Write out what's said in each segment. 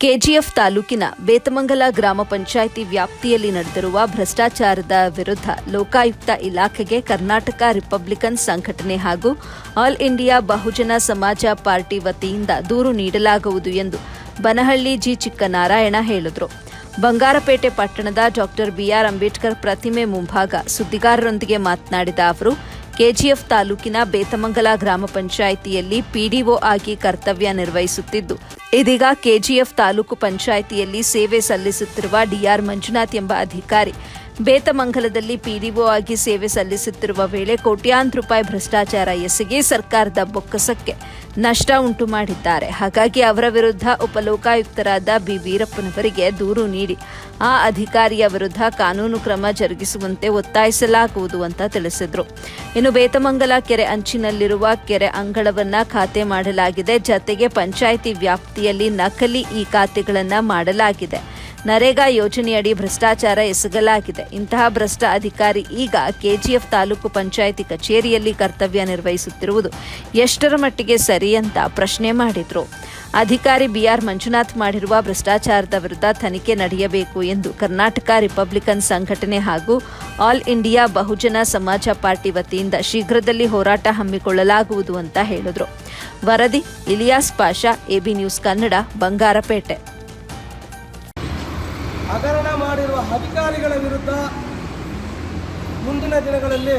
KGF ತಾಲೂಕಿನ ಬೇತಮಂಗಲ ಗ್ರಾಮ ಪಂಚಾಯಿತಿ ವ್ಯಾಪ್ತಿಯಲ್ಲಿ ನಡೆದಿರುವ ಭ್ರಷ್ಟಾಚಾರದ ವಿರುದ್ಧ ಲೋಕಾಯುಕ್ತ ಇಲಾಖೆಗೆ ಕರ್ನಾಟಕ ರಿಪಬ್ಲಿಕನ್ ಸಂಘಟನೆ ಹಾಗೂ ಆಲ್ ಇಂಡಿಯಾ ಬಹುಜನ ಸಮಾಜ ಪಾರ್ಟಿ ವತಿಯಿಂದ ದೂರು ನೀಡಲಾಗುವುದು ಎಂದು ಬನಹಳ್ಳಿ ಜಿ ಚಿಕ್ಕನಾರಾಯಣ ಹೇಳಿದರು. ಬಂಗಾರಪೇಟೆ ಪಟ್ಟಣದ ಡಾಕ್ಟರ್ ಬಿಆರ್ ಅಂಬೇಡ್ಕರ್ ಪ್ರತಿಮೆ ಮುಂಭಾಗ ಸುದ್ದಿಗಾರರೊಂದಿಗೆ ಮಾತನಾಡಿದ ಅವರು, ಕೆಜಿಎಫ್ ತಾಲೂಕಿನ ಬೇತಮಂಗಲ ಗ್ರಾಮ ಪಂಚಾಯಿತಿಯಲ್ಲಿ ಪಿಡಿಒ ಆಗಿ ಕರ್ತವ್ಯ ನಿರ್ವಹಿಸುತ್ತಿದ್ದು, ಇದೀಗ ಕೆಜಿಎಫ್ ತಾಲೂಕು ಪಂಚಾಯಿತಿಯಲ್ಲಿ ಸೇವೆ ಸಲ್ಲಿಸುತ್ತಿರುವ ಡಿಆರ್ ಮಂಜುನಾಥ್ ಎಂಬ ಅಧಿಕಾರಿ ಬೇತಮಂಗಲದಲ್ಲಿ ಪಿಡಿಒ ಆಗಿ ಸೇವೆ ಸಲ್ಲಿಸುತ್ತಿರುವ ವೇಳೆ ಕೋಟ್ಯಾಂತರ ರೂಪಾಯಿ ಭ್ರಷ್ಟಾಚಾರ ಎಸಗಿ ಸರ್ಕಾರದ ಬೊಕ್ಕಸಕ್ಕೆ ನಷ್ಟ ಉಂಟು ಮಾಡಿದ್ದಾರೆ. ಹಾಗಾಗಿ ಅವರ ವಿರುದ್ಧ ಉಪಲೋಕಾಯುಕ್ತರಾದ ಬಿ ವೀರಪ್ಪನವರಿಗೆ ದೂರು ನೀಡಿ ಆ ಅಧಿಕಾರಿಯ ವಿರುದ್ಧ ಕಾನೂನು ಕ್ರಮ ಜರುಗಿಸುವಂತೆ ಒತ್ತಾಯಿಸಲಾಗುವುದು ಅಂತ ತಿಳಿಸಿದರು. ಇನ್ನು ಬೇತಮಂಗಲ ಕೆರೆ ಅಂಚಿನಲ್ಲಿರುವ ಕೆರೆ ಅಂಗಳವನ್ನ ಖಾತೆ ಮಾಡಲಾಗಿದೆ. ಜತೆಗೆ ಪಂಚಾಯಿತಿ ವ್ಯಾಪ್ತಿಯಲ್ಲಿ ನಕಲಿ ಈ ಖಾತೆಗಳನ್ನು ಮಾಡಲಾಗಿದೆ. ನರೇಗಾ ಯೋಜನೆಯಡಿ ಭ್ರಷ್ಟಾಚಾರ ಎಸಗಲಾಗಿದೆ. ಇಂತಹ ಭ್ರಷ್ಟ ಅಧಿಕಾರಿ ಈಗ ಕೆಜಿಎಫ್ ತಾಲೂಕು ಪಂಚಾಯಿತಿ ಕಚೇರಿಯಲ್ಲಿ ಕರ್ತವ್ಯ ನಿರ್ವಹಿಸುತ್ತಿರುವುದು ಎಷ್ಟರ ಮಟ್ಟಿಗೆ ಸರಿ ಅಂತ ಪ್ರಶ್ನೆ ಮಾಡಿದ್ರು. ಅಧಿಕಾರಿ ಬಿಆರ್ ಮಂಜುನಾಥ್ ಮಾಡಿರುವ ಭ್ರಷ್ಟಾಚಾರದ ವಿರುದ್ಧ ತನಿಖೆ ನಡೆಯಬೇಕು ಎಂದು ಕರ್ನಾಟಕ ರಿಪಬ್ಲಿಕನ್ ಸಂಘಟನೆ ಹಾಗೂ ಆಲ್ ಇಂಡಿಯಾ ಬಹುಜನ ಸಮಾಜ ಪಾರ್ಟಿ ವತಿಯಿಂದ ಶೀಘ್ರದಲ್ಲಿ ಹೋರಾಟ ಹಮ್ಮಿಕೊಳ್ಳಲಾಗುವುದು ಅಂತ ಹೇಳಿದ್ರು. ವರದಿ ಇಲಿಯಾಸ್ ಪಾಷಾ, ಎಬಿ ನ್ಯೂಸ್ ಕನ್ನಡ, ಬಂಗಾರಪೇಟೆ. ಹಗರಣ ಮಾಡಿರುವ ಅಧಿಕಾರಿಗಳ ವಿರುದ್ಧ ಮುಂದಿನ ದಿನಗಳಲ್ಲಿ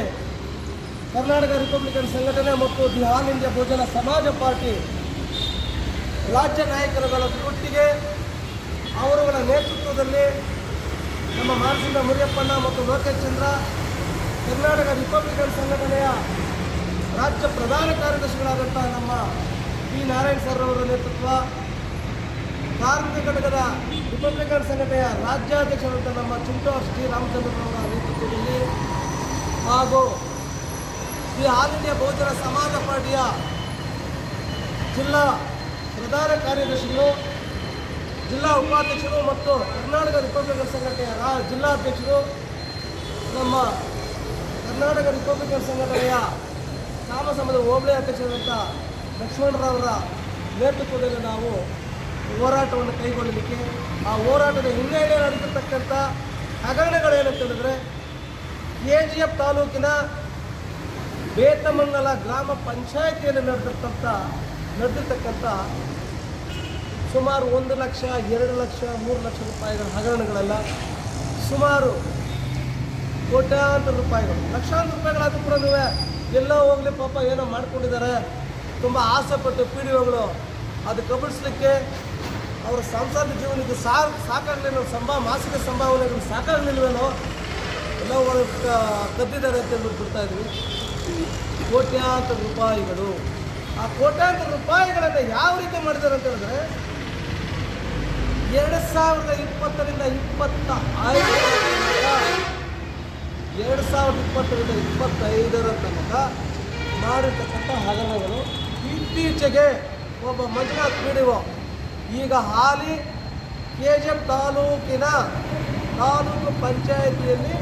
ಕರ್ನಾಟಕ ರಿಪಬ್ಲಿಕನ್ ಸಂಘಟನೆ ಮತ್ತು ದಿ ಆಲ್ ಇಂಡಿಯಾ ಬಹುಜನ ಸಮಾಜ ಪಾರ್ಟಿ ರಾಜ್ಯ ನಾಯಕರುಗಳ ಒಟ್ಟಿಗೆ ಅವರುಗಳ ನೇತೃತ್ವದಲ್ಲಿ ನಮ್ಮ ಮಾನಸಿಂಗ ಮುರಿಯಪ್ಪಣ್ಣ ಮತ್ತು ಲೋಕೇಶ್ ಚಂದ್ರ, ಕರ್ನಾಟಕ ರಿಪಬ್ಲಿಕನ್ ಸಂಘಟನೆಯ ರಾಜ್ಯ ಪ್ರಧಾನ ಕಾರ್ಯದರ್ಶಿಗಳಾದಂಥ ನಮ್ಮ ಪಿ ನಾರಾಯಣ್ ಸರ್ ಅವರ ನೇತೃತ್ವ, ಕಾರ್ಮಿಕ ಘಟಕದ ರಿಪಬ್ಲಿಕನ್ ಸಂಘಟನೆಯ ರಾಜ್ಯಾಧ್ಯಕ್ಷರಾದಂಥ ನಮ್ಮ ಚಿಂಟೋರ್ ಶ್ರೀ ರಾಮಚಂದ್ರರವರ ನೇತೃತ್ವದಲ್ಲಿ ಹಾಗೂ ದಿ ಆಲ್ ಇಂಡಿಯಾ ಬಹುಜನ ಸಮಾಜ ಪಾರ್ಟಿಯ ಜಿಲ್ಲಾ ಪ್ರಧಾನ ಕಾರ್ಯದರ್ಶಿಗಳು, ಜಿಲ್ಲಾ ಉಪಾಧ್ಯಕ್ಷರು ಮತ್ತು ಕರ್ನಾಟಕ ರಿಪಬ್ಲಿಕನ್ ಸಂಘಟನೆಯ ಜಿಲ್ಲಾಧ್ಯಕ್ಷರು, ನಮ್ಮ ಕರ್ನಾಟಕ ರಿಪಬ್ಲಿಕನ್ ಸಂಘಟನೆಯ ಕಾಮಸಮದ ಹೋಬಳಿ ಅಧ್ಯಕ್ಷರಾದಂಥ ಲಕ್ಷ್ಮಣರವರ ನೇತೃತ್ವದಲ್ಲಿ ನಾವು ಹೋರಾಟವನ್ನು ಕೈಗೊಳ್ಳಲಿಕ್ಕೆ, ಆ ಹೋರಾಟದ ಹಿನ್ನೆಲೆ ನಡೆದಿರ್ತಕ್ಕಂಥ ಹಗರಣಗಳೇನಂತ ಹೇಳಿದ್ರೆ, ಕೆಜಿಎಫ್ ತಾಲೂಕಿನ ಬೇತಮಂಗಲ ಗ್ರಾಮ ಪಂಚಾಯಿತಿಯಲ್ಲಿ ನಡೆದಿರ್ತಕ್ಕಂಥ ಸುಮಾರು 1 ಲಕ್ಷ, 2 ಲಕ್ಷ, 3 ಲಕ್ಷ ರೂಪಾಯಿಗಳ ಹಗರಣಗಳೆಲ್ಲ, ಸುಮಾರು ಕೋಟ್ಯಾಂತರ ರೂಪಾಯಿಗಳು, ಲಕ್ಷಾಂತರ ರೂಪಾಯಿಗಳಾದರೂ ಕೂಡ ಎಲ್ಲೋ ಹೋಗಲಿ ಪಾಪ ಏನೋ ಮಾಡ್ಕೊಂಡಿದ್ದಾರೆ. ತುಂಬ ಆಸೆಪಟ್ಟು ಪಿಡಿಒಗಳು ಅದು ಕಬಳಿಸ್ಲಿಕ್ಕೆ ಅವರ ಸಂಸಾರದ ಜೀವನಕ್ಕೆ ಸಾಕಾಗಲಿಲ್ಲ, ಮಾಸಿಕ ಸಂಭಾವನೆಗಳು ಸಾಕಾಗಲಿಲ್ವೇನೋ, ಎಲ್ಲ ಕದ್ದಿದ್ದಾರೆ ಅಂತ ಹೇಳ್ಬಿಟ್ಟು ಬಿಡ್ತಾ ಇದ್ವಿ. ಕೋಟ್ಯಾಂತರ ರೂಪಾಯಿಗಳು, ಆ ಕೋಟ್ಯಾಂತರ ರೂಪಾಯಿಗಳನ್ನು ಯಾವ ರೀತಿ ಮಾಡಿದ್ದಾರೆ ಅಂತ ಹೇಳಿದ್ರೆ, 2020ರಿಂದ 2025ರ ತನಕ ಮಾಡಿರ್ತಕ್ಕಂಥ ಹಗರಣಗಳು. ಇತ್ತೀಚೆಗೆ ಒಬ್ಬ ಮಂಜುನಾಥ್ ಪಿಡಿಒ ಈಗ ಹಾಲಿ ಕೆಜಿಎಫ್ ತಾಲೂಕಿನ ತಾಲೂಕು ಪಂಚಾಯಿತಿಯಲ್ಲಿ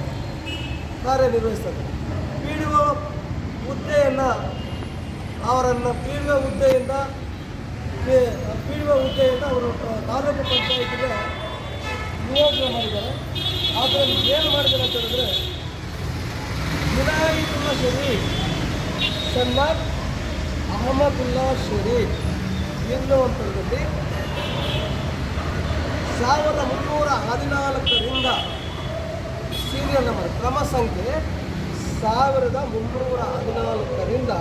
ಕಾರ್ಯನಿರ್ವಹಿಸ್ತಾರೆ. ಪಿಡಿಒ ಹುದ್ದೆಯನ್ನು ಅವರನ್ನು ಪಿಡಿಒ ಹುದ್ದೆಯಿಂದ ಅವರು ತಾಲೂಕು ಪಂಚಾಯಿತಿಗೆ ನಿಯೋಜನೆ ಮಾಡಿದ್ದಾರೆ. ಅದರಲ್ಲಿ ಏನು ಮಾಡಿದ್ದಾರೆ ಅಂತ ಹೇಳಿದ್ರೆ, ವಿನಾಯಿತುಲ್ಲಾ ಶರೀಫ್, ಸನ್ನಾದ್ ಅಹಮದುಲ್ಲಾ ಶರೀಫ್ ಎನ್ನುವಂಥದ್ದಲ್ಲಿ 1314ರಿಂದ ಸೀರಿಯಲ್ ನಂಬರ್ ಕ್ರಮ ಸಂಖ್ಯೆ 1314ರಿಂದ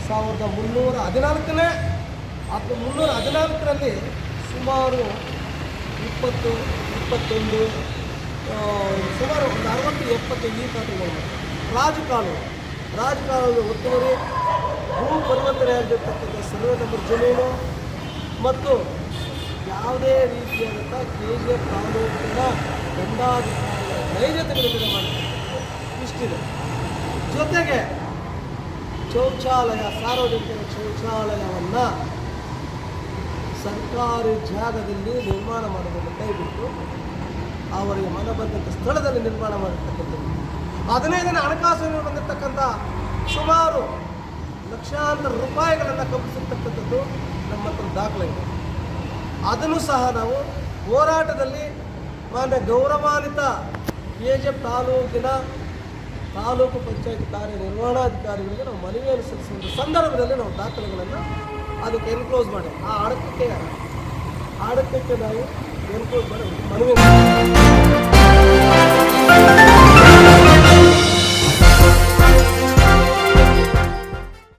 1314ರಲ್ಲಿ ಸುಮಾರು 20-21 ಸುಮಾರು 60-70 ಈ ಖಾತೆಗಳು ರಾಜಕಾಲುವೆ ಒತ್ತುವರಿ, ಭೂ ಪರಿವರ್ತನೆ ಆಗಿರ್ತಕ್ಕಂಥ ಸರ್ವೆ ನಂಬರ್ ಜಮೀನು ಮತ್ತು ಯಾವುದೇ ರೀತಿಯಾದಂಥ ಕೆಜಿಎಫ್ ತಾಲೂಕಿನ ದಂಡಾಧಿಕಾರಿಗಳ ನೈಜತೆಗಳನ್ನು ಮಾಡ್ತಾರೆ. ಇಷ್ಟಿದೆ. ಜೊತೆಗೆ ಸಾರ್ವಜನಿಕರ ಶೌಚಾಲಯವನ್ನು ಸರ್ಕಾರಿ ಜಾಗದಲ್ಲಿ ನಿರ್ಮಾಣ ಮಾಡೋದನ್ನು ಕೈಬಿಟ್ಟು ಅವರಿಗೆ ಮನಬಂದಂಥ ಸ್ಥಳದಲ್ಲಿ ನಿರ್ಮಾಣ ಮಾಡಿರ್ತಕ್ಕಂಥದ್ದು. 15 ಹಣಕಾಸಿನಲ್ಲಿ ಬಂದಿರತಕ್ಕಂಥ ಸುಮಾರು ಲಕ್ಷಾಂತರ ರೂಪಾಯಿಗಳನ್ನು ಕಬ್ಬಿಸಿರ್ತಕ್ಕಂಥದ್ದು ನಮ್ಮ ಹತ್ರ ದಾಖಲೆ ಇದೆ. ಅದನ್ನು ಸಹ ನಾವು ಹೋರಾಟದಲ್ಲಿ ಮಾನ್ಯ ಗೌರವಾನ್ವಿತ KGF ತಾಲೂಕಿನ ತಾಲೂಕು ಪಂಚಾಯತ್ ಕಾರ್ಯನಿರ್ವಹಣಾಧಿಕಾರಿಗಳಿಗೆ ನಾವು ಮನವಿಯನ್ನು ಸಲ್ಲಿಸುವ ಸಂದರ್ಭದಲ್ಲಿ ನಾವು ದಾಖಲೆಗಳನ್ನು ಅದಕ್ಕೆ ಎನ್ಕ್ಲೋಸ್ ಮಾಡಿ ಆ ಆಡಳಿತಕ್ಕೆ ನಾವು ಎನ್ಕ್ಲೋಸ್ ಮಾಡಿ ಮನವಿ